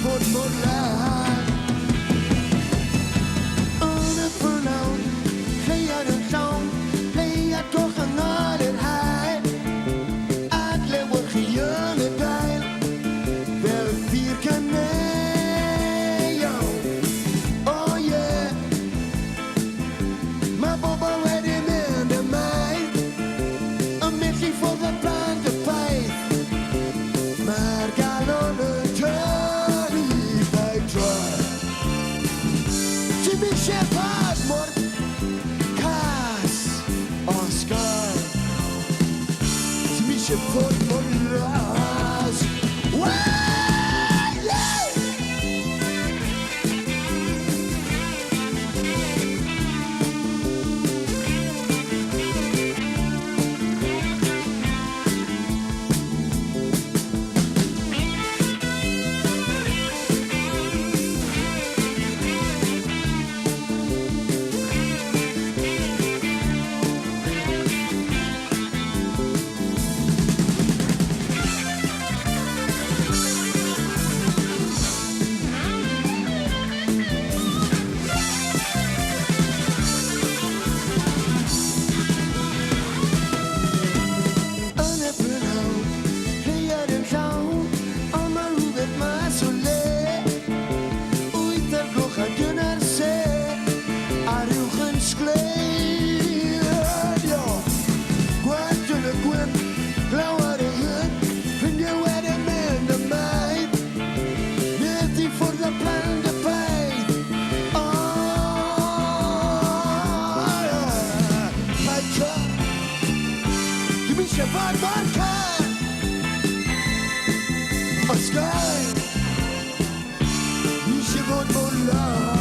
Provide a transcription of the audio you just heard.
fotbollare under förlång säger en sång säger toch en naderheid att leva gejone geil väl vier kan nej oh yeah my boba ready man the mind a mission for the plan to fight Margalone Jimmy Shepherd mor Cass Oscar Jimmy Shepherd mor Ras Shepherd Marca Oscar Ni się godmola